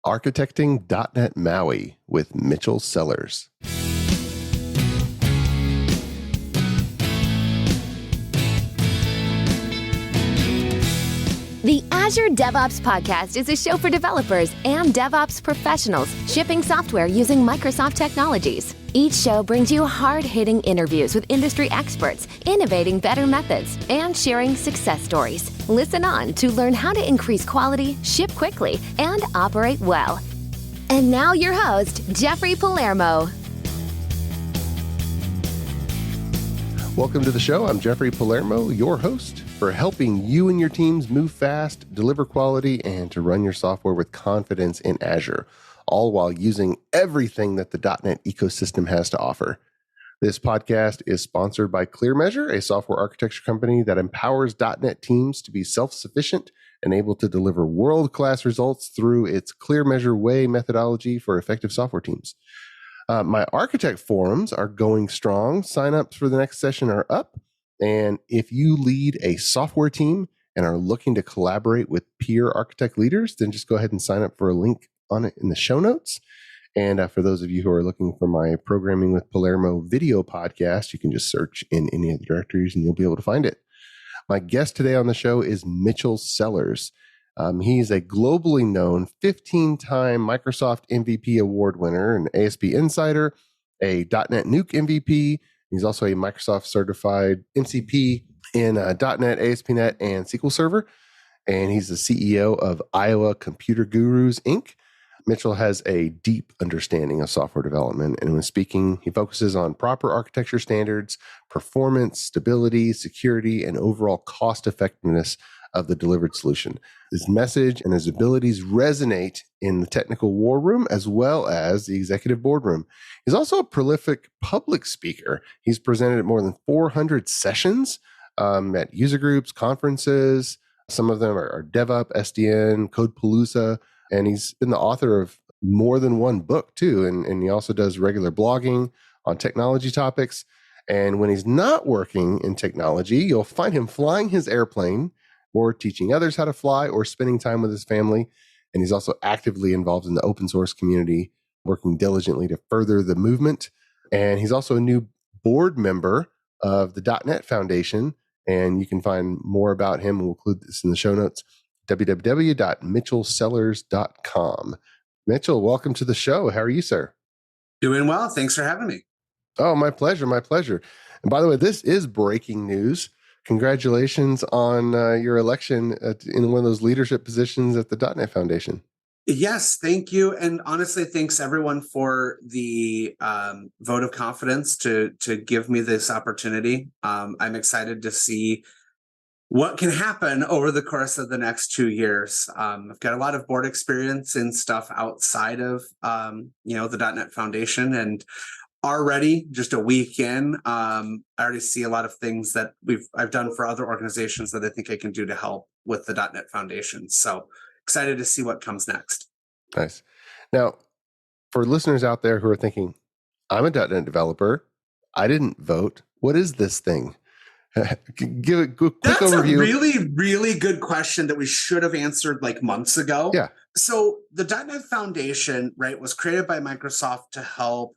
Architecting .NET Maui with Mitchel Sellers. The Azure DevOps podcast is a show for developers and DevOps professionals shipping software using Microsoft technologies. Each show brings you hard-hitting interviews with industry experts, innovating better methods, and sharing success stories. Listen on to learn how to increase quality, ship quickly, and operate well. And now your host, Jeffrey Palermo. Welcome to the show. I'm Jeffrey Palermo, your host, for helping you and your teams move fast, deliver quality, and to run your software with confidence in Azure, all while using everything that the .NET ecosystem has to offer. This podcast is sponsored by ClearMeasure, a software architecture company that empowers .NET teams to be self-sufficient and able to deliver world-class results through its ClearMeasure Way methodology for effective software teams. My architect forums are going strong. Sign-ups for the next session are up. And if you lead a software team and are looking to collaborate with peer architect leaders, then just go ahead and sign up for a link on it in the show notes. And for those of you who are looking for my Programming with Palermo video podcast, you can just search in any of the directories and you'll be able to find it. My guest today on the show is Mitchel Sellers. He's a globally known 15-time Microsoft MVP award winner, an ASPInsider, a .NET Nuke MVP. He's also a Microsoft certified MCP in .NET, ASP.NET, and SQL Server. And he's the CEO of IowaComputerGurus Inc. Mitchel has a deep understanding of software development, and when speaking, he focuses on proper architecture standards, performance, stability, security, and overall cost effectiveness of the delivered solution. His message and his abilities resonate in the technical war room as well as the executive boardroom. He's also a prolific public speaker. He's presented at more than 400 sessions at user groups, conferences. Some of them are DevUp, SDN, Code PaLOUsa, and he's been the author of more than one book too. And he also does regular blogging on technology topics. And when he's not working in technology, you'll find him flying his airplane or teaching others how to fly or spending time with his family. And he's also actively involved in the open source community, working diligently to further the movement. And he's also a new board member of the .NET Foundation. And you can find more about him. We'll include this in the show notes, www.mitchelsellers.com. Mitchel, welcome to the show. How are you, sir? Doing well. Thanks for having me. Oh, my pleasure. My pleasure. And by the way, this is breaking news. Congratulations on your election in one of those leadership positions at the .NET Foundation. Yes, thank you. And honestly, thanks everyone for the vote of confidence to give me this opportunity. I'm excited to see what can happen over the course of the next 2 years. I've got a lot of board experience in stuff outside of the .NET Foundation, and already just a week in, I already see a lot of things that I've done for other organizations that I think I can do to help with the .NET Foundation. So excited to see what comes next. Nice. Now, for listeners out there who are thinking, I'm a .NET developer, I didn't vote. What is this thing? Give a quick overview. That's a really, really good question that we should have answered like months ago. Yeah. So the .NET Foundation, right, was created by Microsoft to help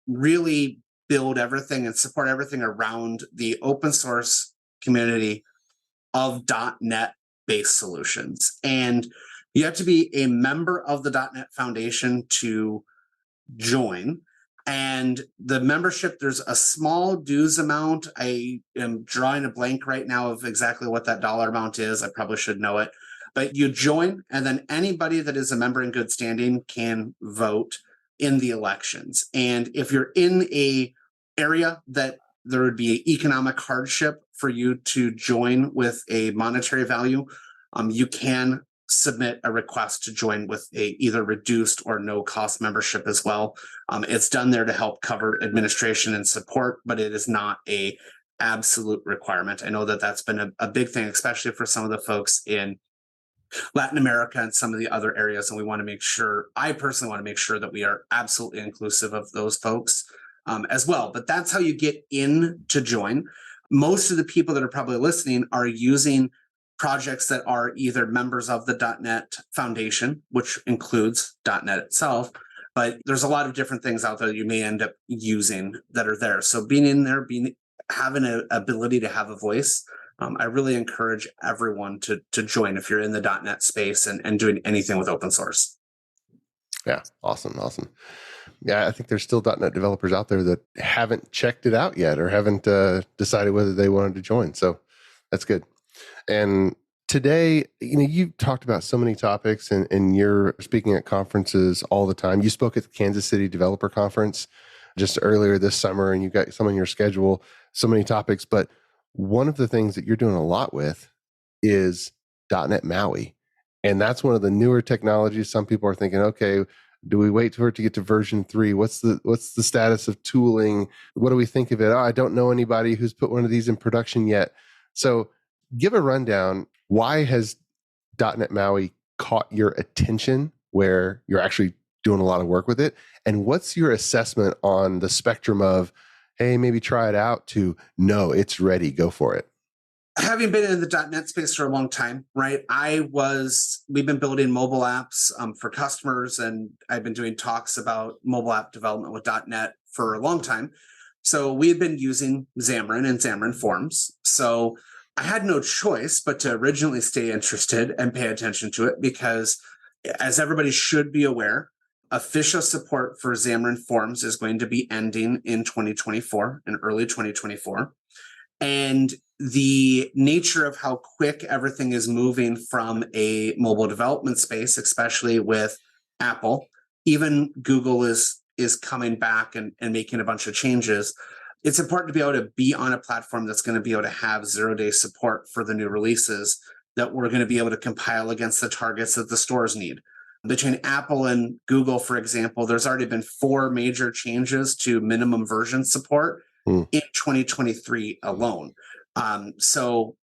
really build everything and support everything around the open source community of .NET based solutions. And you have to be a member of the .NET Foundation to join. And the membership, there's a small dues amount. I am drawing a blank right now of exactly what that dollar amount is. I probably should know it. But you join, and then anybody that is a member in good standing can vote in the elections. And if you're in a area that there would be economic hardship for you to join with a monetary value, you can submit a request to join with a either reduced or no cost membership as well. It's done there to help cover administration and support, but it is not a absolute requirement. I know that that's been a big thing, especially for some of the folks in Latin America and some of the other areas. And we want to make sure, I personally want to make sure that we are absolutely inclusive of those folks as well. But that's how you get in to join. Most of the people that are probably listening are using projects that are either members of the .NET Foundation, which includes .NET itself, but there's a lot of different things out there that you may end up using that are there. So being in there, having an ability to have a voice, I really encourage everyone to join if you're in the .NET space and doing anything with open source. Yeah, awesome. Yeah, I think there's still .NET developers out there that haven't checked it out yet or haven't decided whether they wanted to join. So that's good. And today, you've talked about so many topics and you're speaking at conferences all the time. You spoke at the Kansas City Developer Conference just earlier this summer, and you've got some on your schedule, so many topics. But one of the things that you're doing a lot with is .NET Maui. And that's one of the newer technologies. Some people are thinking, okay, do we wait for it to get to version 3? What's the status of tooling? What do we think of it? Oh, I don't know anybody who's put one of these in production yet. So give a rundown. Why has .NET Maui caught your attention where you're actually doing a lot of work with it? And what's your assessment on the spectrum of, hey, maybe try it out, to no, it's ready, go for it? Having been in the .NET space for a long time, right? We've been building mobile apps for customers, and I've been doing talks about mobile app development with .NET for a long time. So we had been using Xamarin and Xamarin Forms. So I had no choice but to originally stay interested and pay attention to it because, as everybody should be aware, official support for Xamarin Forms is going to be ending in 2024, in early 2024. And the nature of how quick everything is moving from a mobile development space, especially with Apple, even Google is coming back and making a bunch of changes. It's important to be able to be on a platform that's going to be able to have 0-day support for the new releases that we're going to be able to compile against the targets that the stores need. Between Apple and Google, for example, there's already been 4 major changes to minimum version support in 2023 alone. So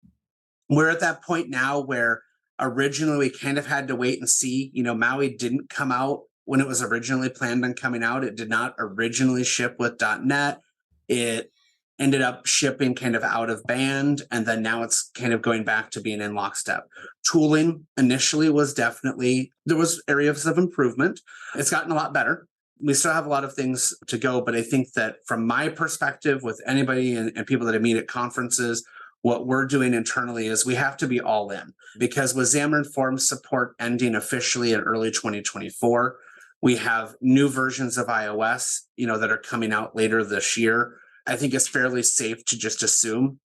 we're at that point now where originally we kind of had to wait and see. Maui didn't come out when it was originally planned on coming out. It did not originally ship with .NET. It ended up shipping kind of out of band, and then now it's kind of going back to being in lockstep. Tooling initially there was areas of improvement. It's gotten a lot better. We still have a lot of things to go, but I think that from my perspective, with anybody and people that I meet at conferences, what we're doing internally is we have to be all in, because with Xamarin Forms support ending officially in early 2024, we have new versions of iOS, that are coming out later this year. I think it's fairly safe to just assume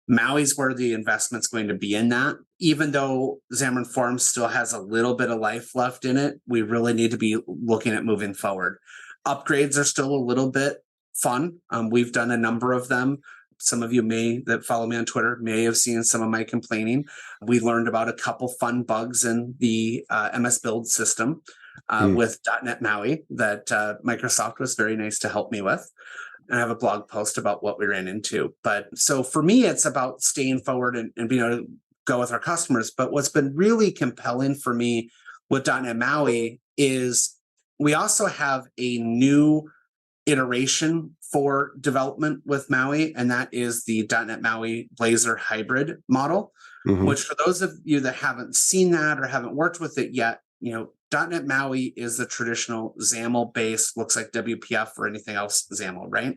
Maui's where the investment's going to be in that. Even though Xamarin Forms still has a little bit of life left in it, we really need to be looking at moving forward. Upgrades are still a little bit fun. We've done a number of them. Some of you that follow me on Twitter may have seen some of my complaining. We learned about a couple fun bugs in the MS Build system with .NET Maui that Microsoft was very nice to help me with. And I have a blog post about what we ran into. But so for me, it's about staying forward and being able to go with our customers. But what's been really compelling for me with .NET Maui is we also have a new iteration for development with Maui, and that is the .NET Maui Blazor hybrid model, which for those of you that haven't seen that or haven't worked with it yet, .NET Maui is the traditional XAML base, looks like WPF or anything else XAML, right?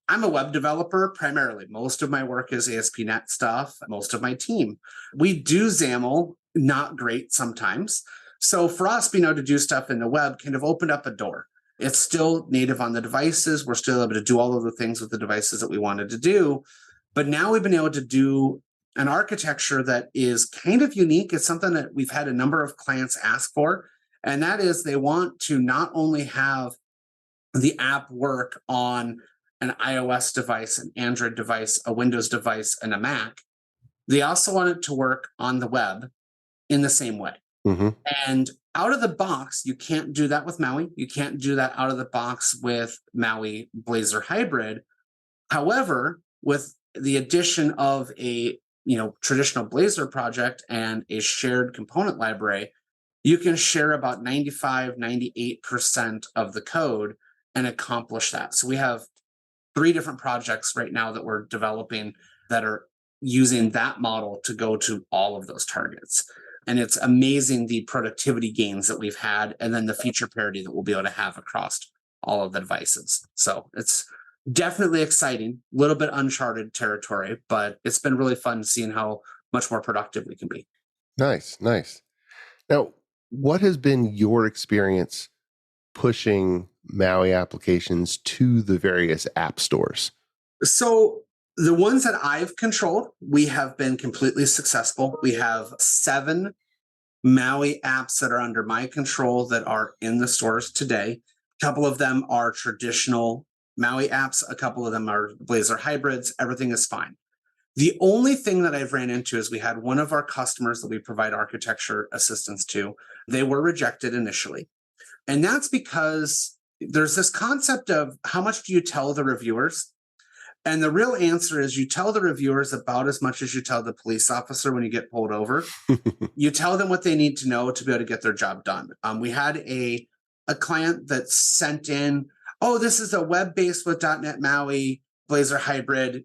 I'm a web developer primarily. Most of my work is ASP.NET stuff, most of my team. We do XAML, not great sometimes. So for us, being able to do stuff in the web kind of opened up a door. It's still native on the devices. We're still able to do all of the things with the devices that we wanted to do. But now we've been able to do an architecture that is kind of unique. It's something that we've had a number of clients ask for. And that is, they want to not only have the app work on an iOS device, an Android device, a Windows device, and a Mac, they also want it to work on the web in the same way. And out of the box, you can't do that with Maui. You can't do that out of the box with Maui Blazor Hybrid. However, with the addition of a traditional Blazor project and a shared component library, you can share about 95, 98% of the code and accomplish that. So we have 3 different projects right now that we're developing that are using that model to go to all of those targets. And it's amazing the productivity gains that we've had, and then the feature parity that we'll be able to have across all of the devices. So it's definitely exciting, a little bit uncharted territory, but it's been really fun seeing how much more productive we can be. Nice, nice. Now, what has been your experience pushing Maui applications to the various app stores? So the ones that I've controlled, we have been completely successful. We have 7 Maui apps that are under my control that are in the stores today. A couple of them are traditional Maui apps. A couple of them are Blazor hybrids. Everything is fine. The only thing that I've ran into is we had one of our customers that we provide architecture assistance to. They were rejected initially. And that's because there's this concept of how much do you tell the reviewers? And the real answer is you tell the reviewers about as much as you tell the police officer when you get pulled over. You tell them what they need to know to be able to get their job done. We had a client that sent in, oh, this is a web-based with .NET Maui Blazor hybrid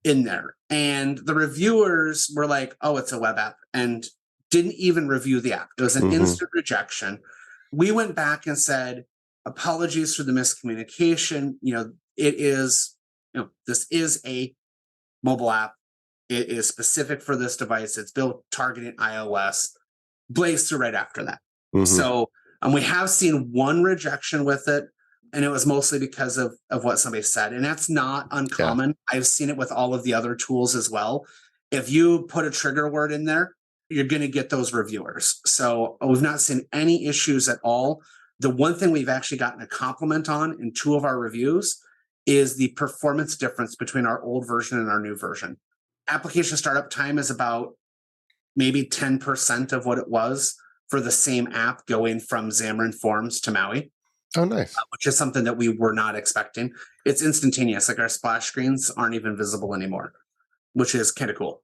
in there. And the reviewers were like, oh, it's a web app, and didn't even review the app. It was an instant rejection. We went back and said, apologies for the miscommunication. It is, this is a mobile app. It is specific for this device. It's built targeting iOS. Blaze through right after that. So we have seen one rejection with it, and it was mostly because of what somebody said. And that's not uncommon. Yeah. I've seen it with all of the other tools as well. If you put a trigger word in there, you're going to get those reviewers. So we've not seen any issues at all. The one thing we've actually gotten a compliment on in 2 of our reviews is the performance difference between our old version and our new version. Application startup time is about maybe 10% of what it was for the same app going from Xamarin Forms to Maui. Oh, nice. Which is something that we were not expecting. It's instantaneous. Like our splash screens aren't even visible anymore, which is kind of cool.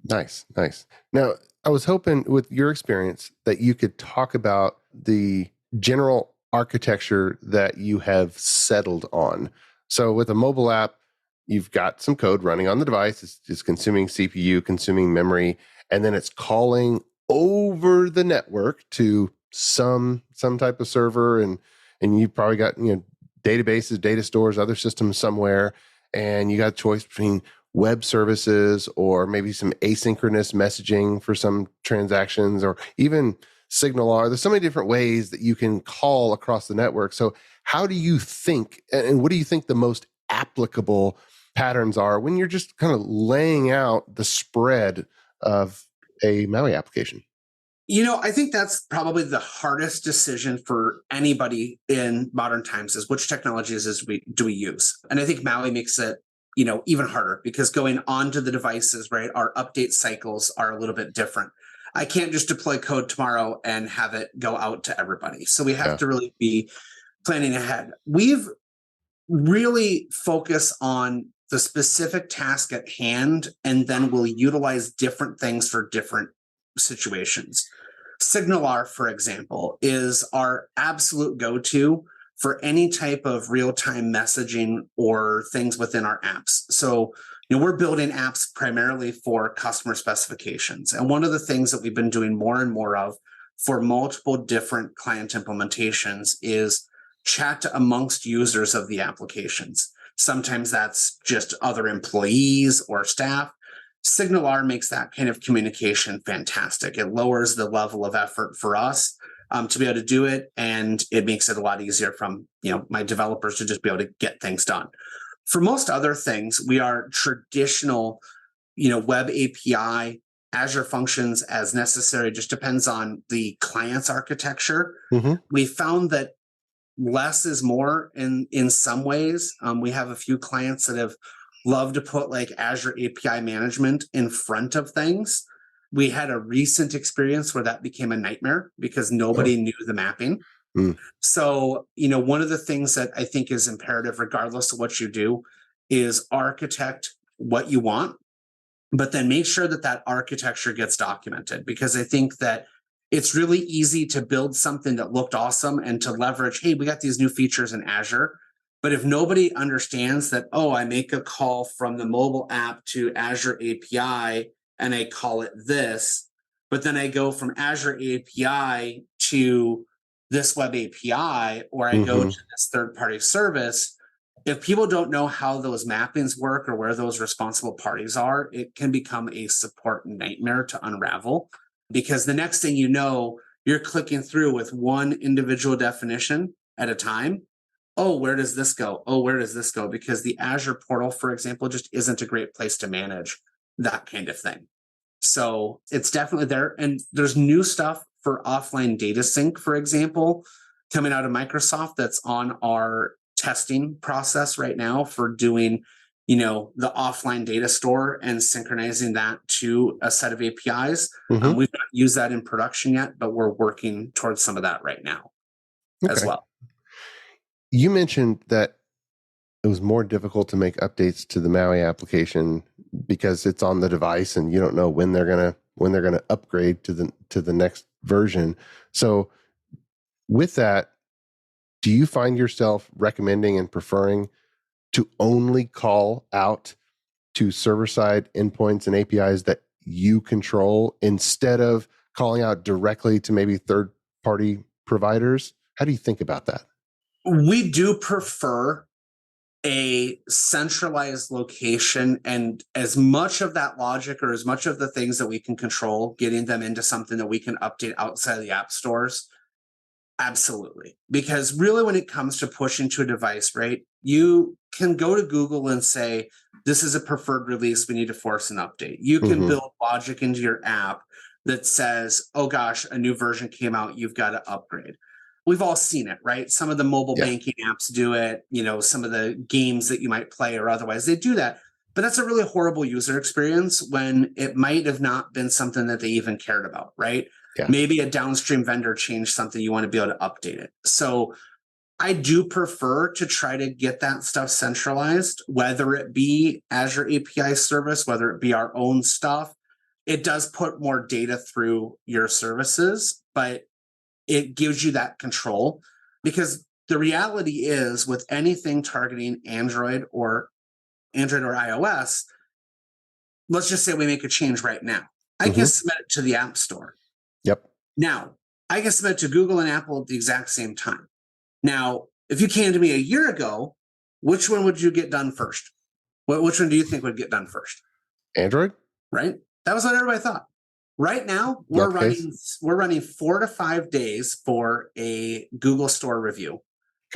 Nice, nice. Now, I was hoping with your experience that you could talk about the general architecture that you have settled on. So with a mobile app, you've got some code running on the device. It's consuming CPU, consuming memory, and then it's calling over the network to some type of server, and you've probably got databases, data stores, other systems somewhere, and you got a choice between web services or maybe some asynchronous messaging for some transactions, or even SignalR. There's so many different ways that you can call across the network. So how do you think, and what do you think the most applicable patterns are when you're just kind of laying out the spread of a Maui application? I think that's probably the hardest decision for anybody in modern times, is which technologies do we use? And I think Maui makes it even harder, because going onto the devices, right, our update cycles are a little bit different. I can't just deploy code tomorrow and have it go out to everybody. So we have to really be planning ahead. We've really focused on the specific task at hand, and then we'll utilize different things for different situations. SignalR, for example, is our absolute go-to for any type of real-time messaging or things within our apps. So, we're building apps primarily for customer specifications. And one of the things that we've been doing more and more of for multiple different client implementations is chat amongst users of the applications. Sometimes that's just other employees or staff. SignalR makes that kind of communication fantastic. It lowers the level of effort for us to be able to do it, and it makes it a lot easier from my developers to just be able to get things done. For most other things, we are traditional, web API, Azure functions as necessary. Just depends on the client's architecture. We found that less is more in some ways. We have a few clients that have loved to put like Azure API management in front of things. We had a recent experience where that became a nightmare because nobody knew the mapping. So, one of the things that I think is imperative, regardless of what you do, is architect what you want, but then make sure that architecture gets documented, because I think that it's really easy to build something that looked awesome and to leverage, hey, we got these new features in Azure, But if nobody understands that, oh, I make a call from the mobile app to Azure API and I call it this, but then I go from Azure API to this web API, or I go to this third-party service, if people don't know how those mappings work or where those responsible parties are, it can become a support nightmare to unravel, because the next thing you know, you're clicking through with one individual definition at a time. Oh, where does this go? Oh, where does this go? Because the Azure portal, for example, just isn't a great place to manage that kind of thing. So it's definitely there. And there's new stuff for offline data sync, for example, coming out of Microsoft that's on our testing process right now for doing, the offline data store and synchronizing that to a set of APIs. We've not used that in production yet, but we're working towards some of that right now as well. You mentioned that it was more difficult to make updates to the Maui application because it's on the device and you don't know when they're gonna upgrade to the next version. So with that, do you find yourself recommending and preferring to only call out to server-side endpoints and APIs that you control instead of calling out directly to maybe third-party providers? How do you think about that? We do prefer a centralized location, and as much of that logic or as much of the things that we can control, getting them into something that we can update outside of the app stores. Absolutely. Because really, when it comes to pushing to a device, right, you can go to Google and say, this is a preferred release, we need to force an update. You can build logic into your app that says, oh gosh, a new version came out, you've got to upgrade. We've all seen it, right? Some of the mobile banking apps do it, some of the games that you might play or otherwise, they do that. But that's a really horrible user experience when it might have not been something that they even cared about, right? Yeah. Maybe a downstream vendor changed something, you want to be able to update it. So I do prefer to try to get that stuff centralized, whether it be Azure API service, whether it be our own stuff. It does put more data through your services, but it gives you that control, because the reality is with anything targeting Android or iOS, let's just say we make a change right now. I can submit it to the App Store. Yep. Now, I can submit it to Google and Apple at the exact same time. Now, if you came to me a year ago, which one would you get done first? Which one do you think would get done first? Android? Right? That was what everybody thought. Right now, we're running 4 to 5 days for a Google Store review.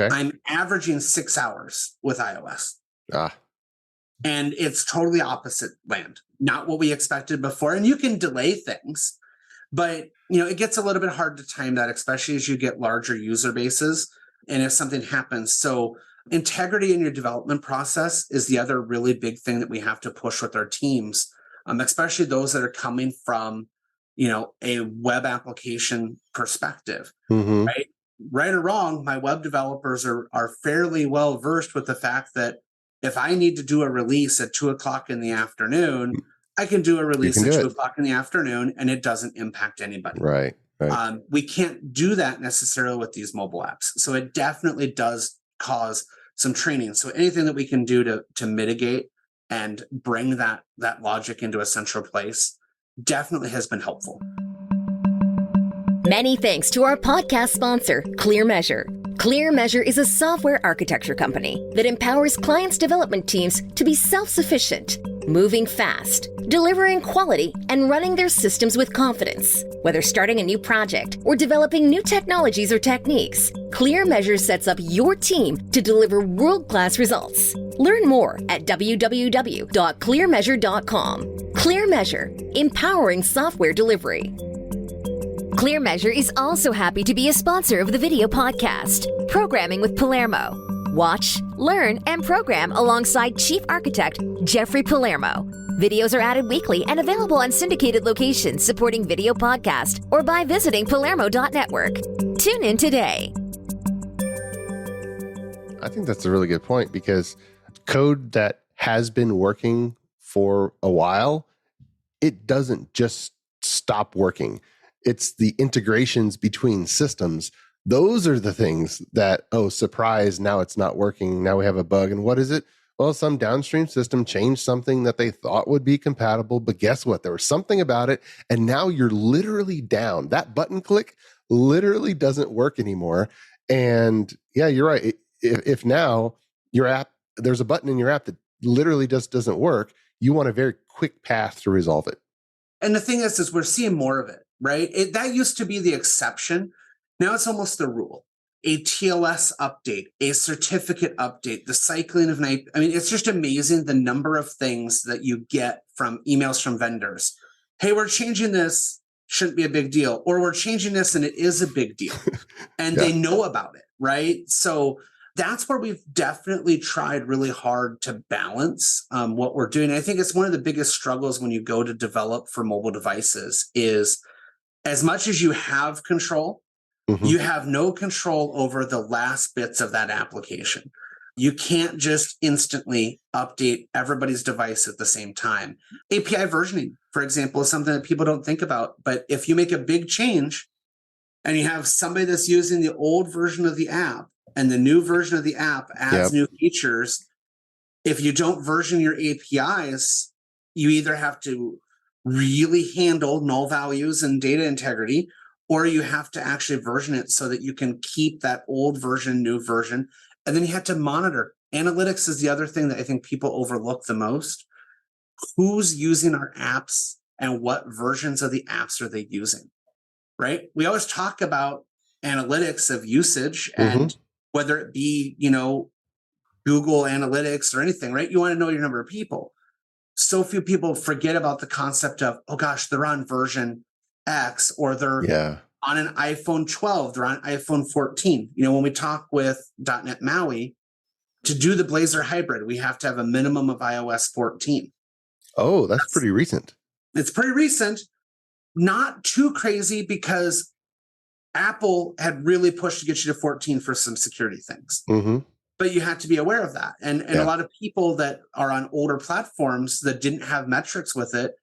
Okay. I'm averaging 6 hours with iOS. And it's totally opposite land. Not what we expected before. And you can delay things, but it gets a little bit hard to time that, especially as you get larger user bases and if something happens. So integrity in your development process is the other really big thing that we have to push with our teams, especially those that are coming from a web application perspective, right? Right or wrong, my web developers are fairly well versed with the fact that if I need to do a release at 2:00 in the afternoon, I can do a release at 2:00 in the afternoon and it doesn't impact anybody. Right. We can't do that necessarily with these mobile apps. So it definitely does cause some training. So anything that we can do to mitigate and bring that logic into a central place definitely has been helpful. Many thanks to our podcast sponsor, ClearMeasure. ClearMeasure is a software architecture company that empowers clients' development teams to be self-sufficient, moving fast, delivering quality, and running their systems with confidence. Whether starting a new project or developing new technologies or techniques, ClearMeasure sets up your team to deliver world-class results. Learn more at www.clearmeasure.com. ClearMeasure, empowering software delivery. ClearMeasure is also happy to be a sponsor of the video podcast, Programming with Palermo. Watch, learn, and program alongside Chief Architect Jeffrey Palermo. Videos are added weekly and available on syndicated locations supporting video podcast or by visiting palermo.network. Tune in today. I think that's a really good point, because code that has been working for a while, it doesn't just stop working. It's the integrations between systems Those are the things that, oh, surprise, now it's not working. Now we have a bug. And what is it? Well, some downstream system changed something that they thought would be compatible, but guess what? There was something about it, and now you're literally down. That button click literally doesn't work anymore. And yeah, you're right. If now your app, there's a button in your app that literally just doesn't work, you want a very quick path to resolve it. And the thing is we're seeing more of it, right? That used to be the exception. Now it's almost the rule. A TLS update, a certificate update, the cycling of night. I mean, it's just amazing the number of things that you get from emails from vendors. Hey, we're changing this, shouldn't be a big deal. Or we're changing this and it is a big deal. And they know about it, right? So that's where we've definitely tried really hard to balance what we're doing. I think it's one of the biggest struggles when you go to develop for mobile devices is as much as you have control, you have no control over the last bits of that application. You can't just instantly update everybody's device at the same time. API versioning, for example, is something that people don't think about. But if you make a big change and you have somebody that's using the old version of the app and the new version of the app adds new features, if you don't version your APIs, you either have to really handle null values and data integrity, or you have to actually version it so that you can keep that old version, new version. And then you have to monitor. Analytics is the other thing that I think people overlook the most. Who's using our apps and what versions of the apps are they using, right? We always talk about analytics of usage and whether it be, Google Analytics or anything, right? You want to know your number of people. So few people forget about the concept of, oh gosh, they're on version X, or they're on an iPhone 12, they're on iPhone 14. When we talk with .NET Maui, to do the Blazor hybrid, we have to have a minimum of iOS 14. Oh, that's pretty recent. It's pretty recent. Not too crazy because Apple had really pushed to get you to 14 for some security things. But you have to be aware of that. And a lot of people that are on older platforms that didn't have metrics with it,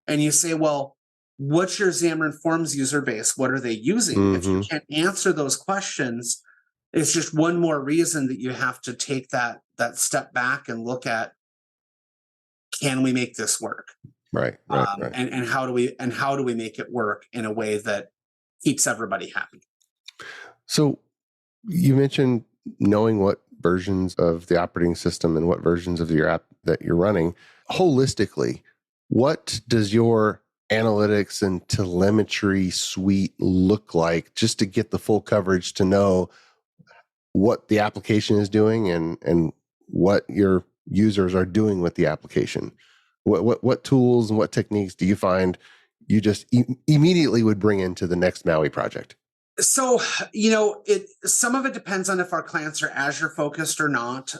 and you say, well, what's your Xamarin Forms user base? What are they using? If you can't answer those questions, it's just one more reason that you have to take that step back and look at, can we make this work? Right. And how do we make it work in a way that keeps everybody happy? So you mentioned knowing what versions of the operating system and what versions of your app that you're running. Holistically, what does your analytics and telemetry suite look like, just to get the full coverage to know what the application is doing and what your users are doing with the application? What tools and what techniques do you find you just immediately would bring into the next Maui project? So, some of it depends on if our clients are Azure focused or not.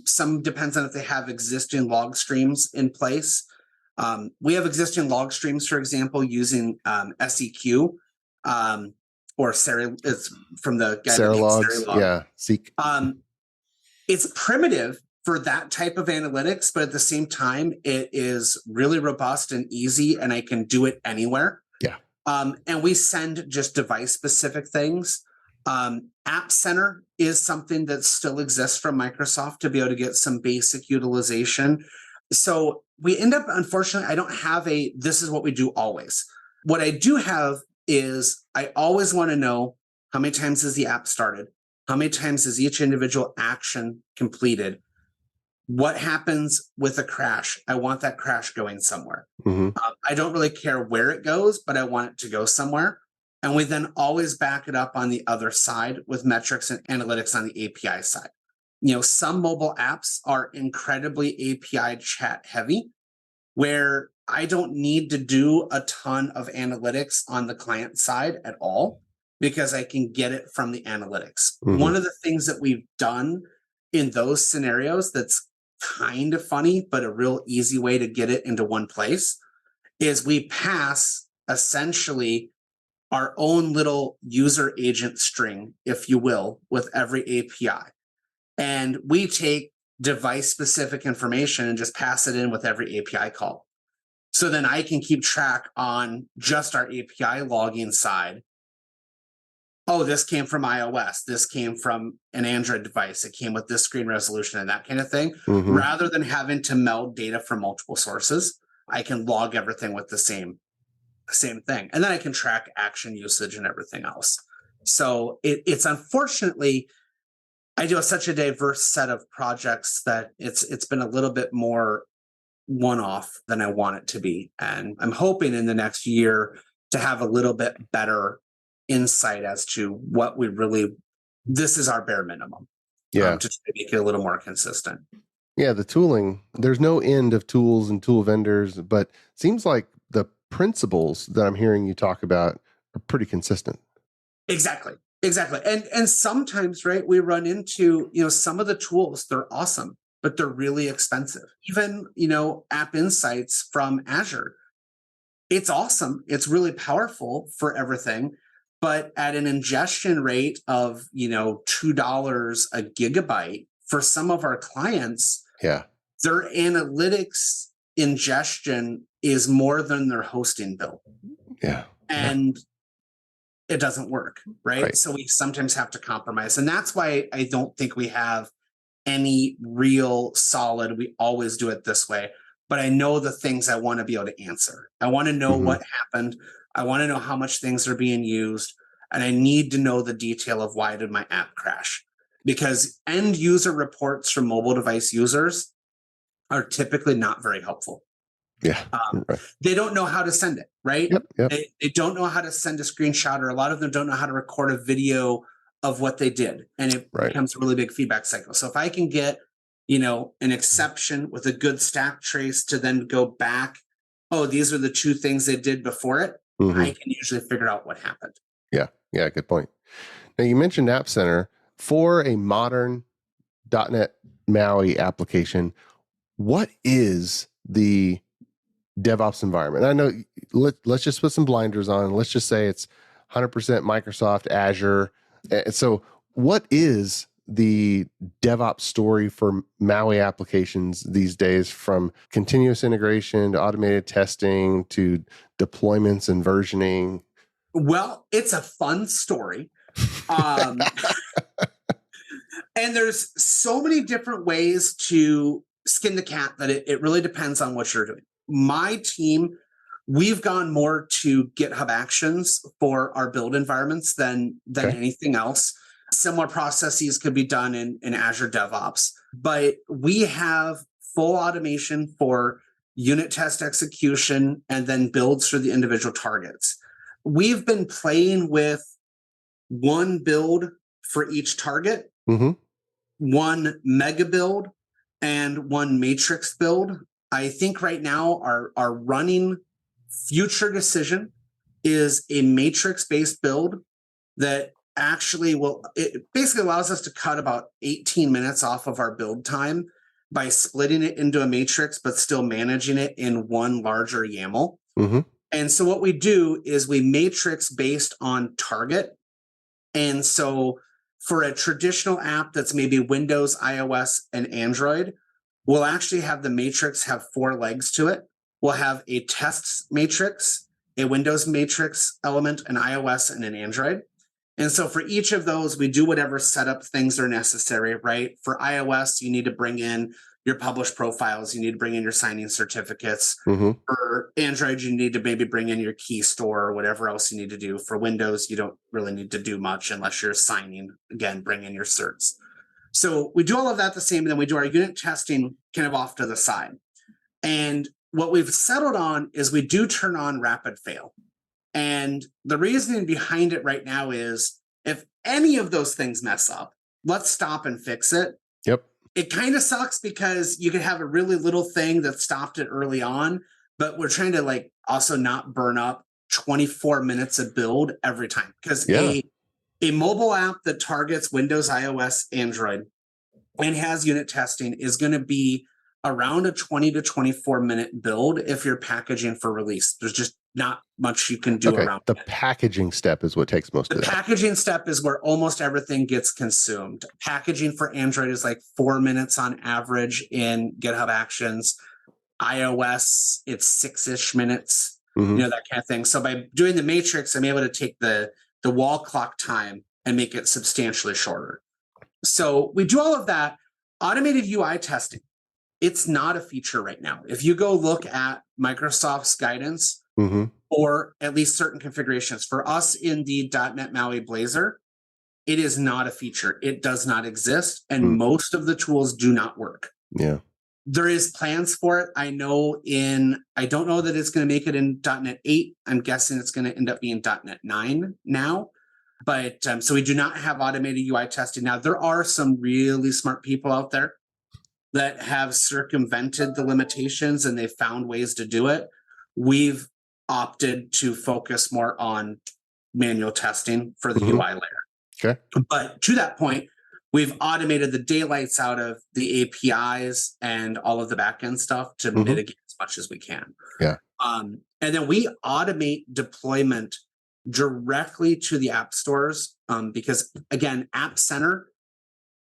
Some depends on if they have existing log streams in place. We have existing log streams, for example, using SEQ or Seri. It's from the guy Serilogs. Yeah, Seek. It's primitive for that type of analytics, but at the same time, it is really robust and easy, and I can do it anywhere. Yeah. And we send just device-specific things. App Center is something that still exists from Microsoft to be able to get some basic utilization. So we end up, unfortunately, I don't have this is what we do always. What I do have is I always want to know how many times has the app started? How many times is each individual action completed? What happens with a crash? I want that crash going somewhere. I don't really care where it goes, but I want it to go somewhere. And we then always back it up on the other side with metrics and analytics on the API side. Some mobile apps are incredibly API chat heavy, where I don't need to do a ton of analytics on the client side at all, because I can get it from the analytics. One of the things that we've done in those scenarios that's kind of funny, but a real easy way to get it into one place, is we pass essentially our own little user agent string, if you will, with every API. And we take device-specific information and just pass it in with every API call. So then I can keep track on just our API logging side. oh, this came from iOS, this came from an Android device, it came with this screen resolution and that kind of thing. Mm-hmm. Rather than having to meld data from multiple sources, I can log everything with the same thing. And then I can track action usage and everything else. So it's unfortunately, I do such a diverse set of projects that it's been a little bit more one-off than I want it to be. And I'm hoping in the next year to have a little bit better insight as to what this is our bare minimum. Yeah. To make it a little more consistent. Yeah, the tooling, there's no end of tools and tool vendors, but it seems like the principles that I'm hearing you talk about are pretty consistent. Exactly. And sometimes, right, we run into, some of the tools, they're awesome, but they're really expensive. Even, ASPInsider from Azure. It's awesome. It's really powerful for everything, but at an ingestion rate of, $2 a gigabyte for some of our clients, yeah, their analytics ingestion is more than their hosting bill. Yeah. And it doesn't work, right? So we sometimes have to compromise. And that's why I don't think we have any real solid, we always do it this way. But I know the things I want to be able to answer. I want to know what happened. I want to know how much things are being used. And I need to know the detail of why did my app crash? Because end user reports from mobile device users are typically not very helpful. Yeah. They don't know how to send it, right? Yep. They don't know how to send a screenshot, or a lot of them don't know how to record a video of what they did. And it becomes a really big feedback cycle. So if I can get, an exception with a good stack trace to then go back, oh, these are the two things they did before it, I can usually figure out what happened. Yeah, good point. Now you mentioned App Center. For a modern .NET Maui application, what is the DevOps environment? I know, let's just put some blinders on. Let's just say it's 100% Microsoft Azure. So what is the DevOps story for Maui applications these days, from continuous integration to automated testing to deployments and versioning? Well, it's a fun story. And there's so many different ways to skin the cat that it really depends on what you're doing. My team, we've gone more to GitHub Actions for our build environments than anything else. Similar processes could be done in Azure DevOps, but we have full automation for unit test execution and then builds for the individual targets. We've been playing with one build for each target, one mega build, and one matrix build. I think right now our running future decision is a matrix-based build that actually it basically allows us to cut about 18 minutes off of our build time by splitting it into a matrix, but still managing it in one larger YAML. And so what we do is we matrix based on target. And so for a traditional app that's maybe Windows, iOS, and Android, we'll actually have the matrix have 4 legs to it. We'll have a test matrix, a Windows matrix element, an iOS, and an Android. And so for each of those, we do whatever setup things are necessary, right? For iOS, you need to bring in your published profiles. You need to bring in your signing certificates. For Android, you need to maybe bring in your key store or whatever else you need to do. For Windows, you don't really need to do much unless you're signing. Again, bring in your certs. So we do all of that the same, and then we do our unit testing kind of off to the side. And what we've settled on is we do turn on rapid fail. And the reasoning behind it right now is if any of those things mess up, let's stop and fix it. It kind of sucks because you could have a really little thing that stopped it early on, but we're trying to also not burn up 24 minutes of build every time. Because a mobile app that targets Windows, iOS, Android, and has unit testing is going to be around a 20 to 24 minute build if you're packaging for release. There's just not much you can do around the packaging step is what takes most of that. The packaging step is where almost everything gets consumed. Packaging for Android is 4 minutes on average in GitHub Actions. iOS, it's 6-ish minutes, that kind of thing. So by doing the matrix, I'm able to take the the wall clock time and make it substantially shorter. So we do all of that. Automated UI testing, it's not a feature right now. If you go look at Microsoft's guidance, or at least certain configurations, for us in the .NET Maui Blazor, it is not a feature. It does not exist, and most of the tools do not work. Yeah. There is plans for it. I don't know that it's going to make it in .NET 8. I'm guessing it's going to end up being .NET 9 now. But so we do not have automated UI testing. Now, there are some really smart people out there that have circumvented the limitations and they've found ways to do it. We've opted to focus more on manual testing for the UI layer. Okay. But to that point, we've automated the daylights out of the APIs and all of the backend stuff to mitigate as much as we can. Yeah. And then we automate deployment directly to the app stores because, again, App Center,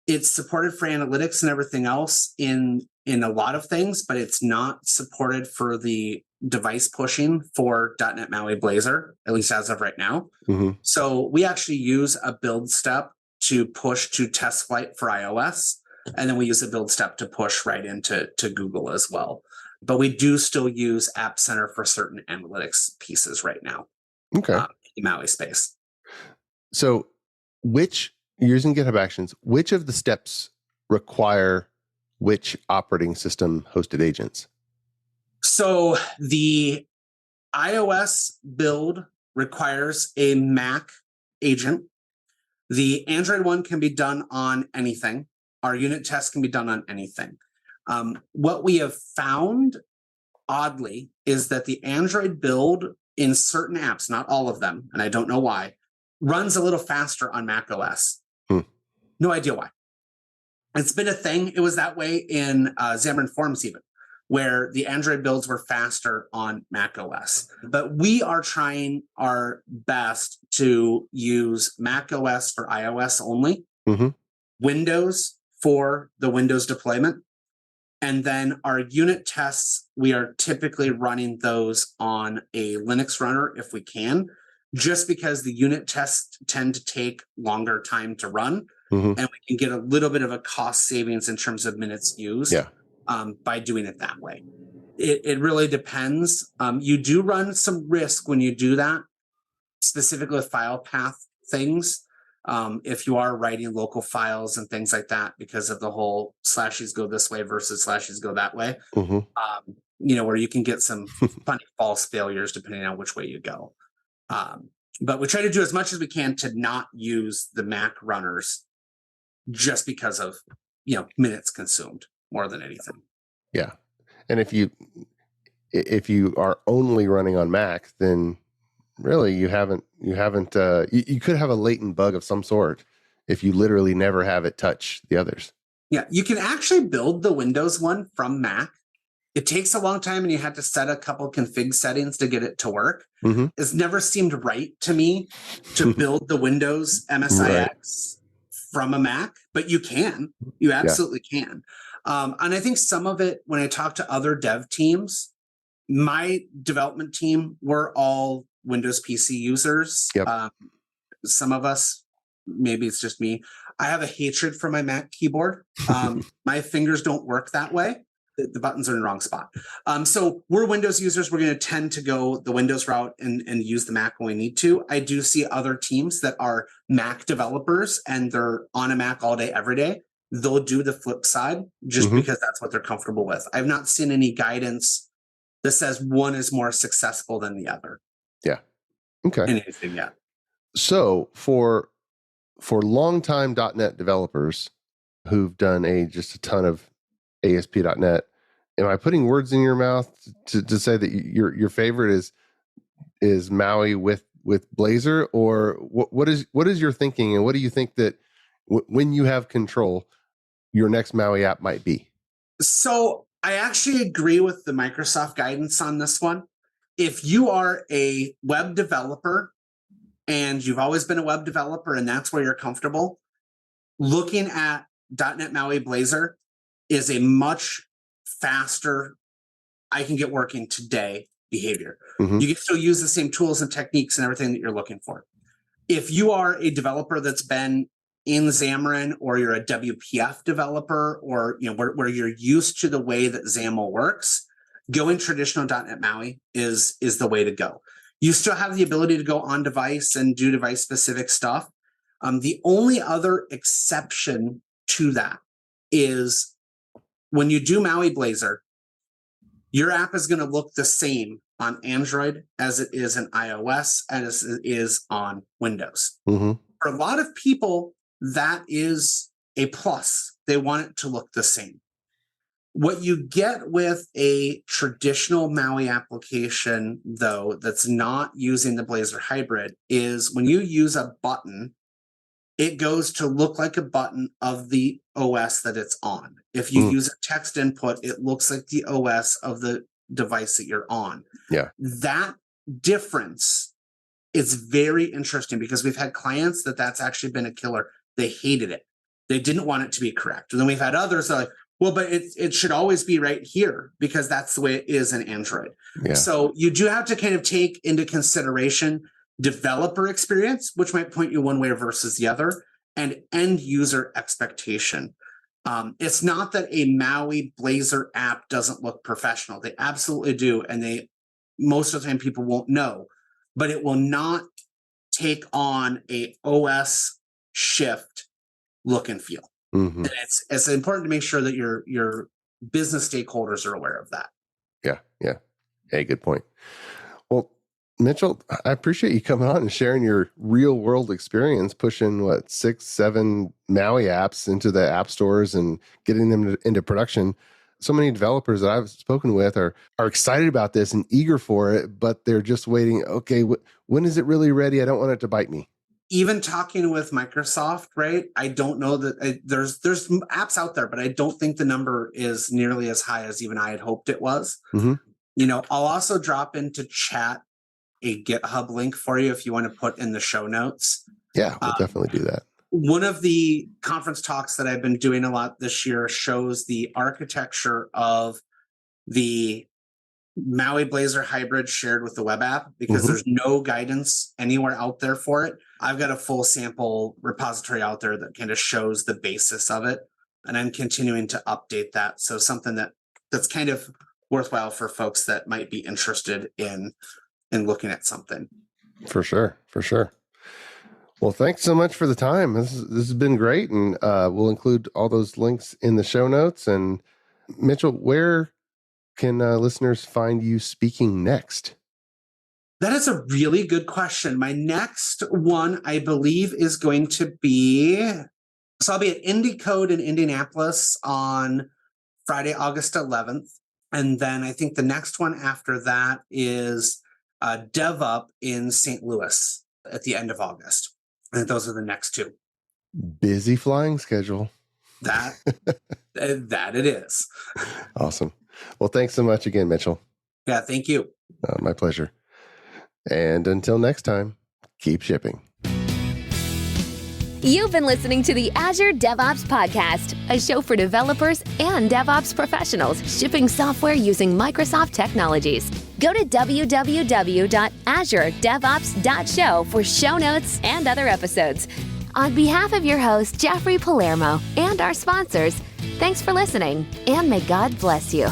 it's supported for analytics and everything else in a lot of things, but it's not supported for the device pushing for .NET Maui Blazor, at least as of right now. So we actually use a build step to push to test flight for iOS, and then we use a build step to push right into Google as well. But we do still use App Center for certain analytics pieces right now. Okay. In the Maui space. So you're using GitHub Actions, which of the steps require which operating system hosted agents? So the iOS build requires a Mac agent. The Android one can be done on anything. Our unit test can be done on anything. What we have found, oddly, is that the Android build in certain apps, not all of them, and I don't know why, runs a little faster on Mac OS. No idea why. It's been a thing. It was that way in Xamarin Forms even, where the Android builds were faster on Mac OS. But we are trying our best to use Mac OS for iOS only, Windows for the Windows deployment, and then our unit tests, we are typically running those on a Linux runner if we can, just because the unit tests tend to take longer time to run, and we can get a little bit of a cost savings in terms of minutes used by doing it that way. It really depends. You do run some risk when you do that, specifically with file path things. If you are writing local files and things like that, because of the whole slashes go this way versus slashes go that way, where you can get some funny false failures depending on which way you go. But we try to do as much as we can to not use the Mac runners just because of, minutes consumed more than anything. Yeah. And if you are only running on Mac, then really you could have a latent bug of some sort if you literally never have it touch the others. Yeah. You can actually build the Windows one from Mac. It takes a long time and you have to set a couple config settings to get it to work. It's never seemed right to me to build the Windows MSIX from a Mac, but you absolutely can. And I think some of it, when I talk to other dev teams, my development team, we're all Windows PC users. Some of us, maybe it's just me, I have a hatred for my Mac keyboard. My fingers don't work that way. The buttons are in the wrong spot. So we're Windows users. We're going to tend to go the Windows route and use the Mac when we need to. I do see other teams that are Mac developers and they're on a Mac all day, every day. They'll do the flip side just because that's what they're comfortable with. I've not seen any guidance that says one is more successful than the other. Yeah. Okay. Anything yet. So for longtime .NET developers who've done just a ton of ASP.NET, am I putting words in your mouth to say that your favorite is Maui with Blazor, or what is your thinking, and what do you think that when you have control, your next Maui app might be? So I actually agree with the Microsoft guidance on this one. If you are a web developer and you've always been a web developer and that's where you're comfortable, looking at .NET Maui Blazor is a much faster, I can get working today behavior. You can still use the same tools and techniques and everything that you're looking for. If you are a developer that's been in Xamarin, or you're a WPF developer, or where you're used to the way that XAML works, going traditional .NET Maui is the way to go. You still have the ability to go on device and do device specific stuff. The only other exception to that is when you do Maui Blazor, your app is going to look the same on Android as it is in iOS, as it is on Windows. Mm-hmm. For a lot of people, that is a plus. They want it to look the same. What you get with a traditional Maui application, though, that's not using the Blazor hybrid, is when you use a button, it goes to look like a button of the OS that it's on. If you use a text input, it looks like the OS of the device that you're on. Yeah. That difference is very interesting because we've had clients that's actually been a killer. They hated it. They didn't want it to be correct. And then we've had others that are like, well, but it should always be right here because that's the way it is in Android. Yeah. So you do have to kind of take into consideration developer experience, which might point you one way versus the other, and end user expectation. It's not that a Maui Blazor app doesn't look professional. They absolutely do. And most of the time people won't know, but it will not take on a OS shift look and feel. Mm-hmm. And it's important to make sure that your business stakeholders are aware of that. Yeah. Hey, good point. Well, Mitchel, I appreciate you coming on and sharing your real world experience, pushing 6-7 Maui apps into the app stores and getting them into production. So many developers that I've spoken with are excited about this and eager for it, but they're just waiting. Okay, when is it really ready? I don't want it to bite me. Even talking with Microsoft, right? I don't know that there's apps out there, but I don't think the number is nearly as high as even I had hoped it was. Mm-hmm. I'll also drop into chat a GitHub link for you if you want to put in the show notes. Yeah, we'll definitely do that. One of the conference talks that I've been doing a lot this year shows the architecture of the Maui Blazor hybrid shared with the web app because there's no guidance anywhere out there for it. I've got a full sample repository out there that kind of shows the basis of it, and I'm continuing to update that. So something that's kind of worthwhile for folks that might be interested in looking at something. For sure. Well, thanks so much for the time. This has been great, and we'll include all those links in the show notes. And Mitchel, where can listeners find you speaking next? That is a really good question. My next one, I believe, is going to be, so I'll be at IndyCode in Indianapolis on Friday, August 11th. And then I think the next one after that is DevUp in St. Louis at the end of August. And those are the next two. Busy flying schedule. That it is. Awesome. Well, thanks so much again, Mitchel. Yeah, thank you. My pleasure. And until next time, keep shipping. You've been listening to the Azure DevOps Podcast, a show for developers and DevOps professionals shipping software using Microsoft technologies. Go to www.azuredevops.show for show notes and other episodes. On behalf of your host, Jeffrey Palermo, and our sponsors, thanks for listening, and may God bless you.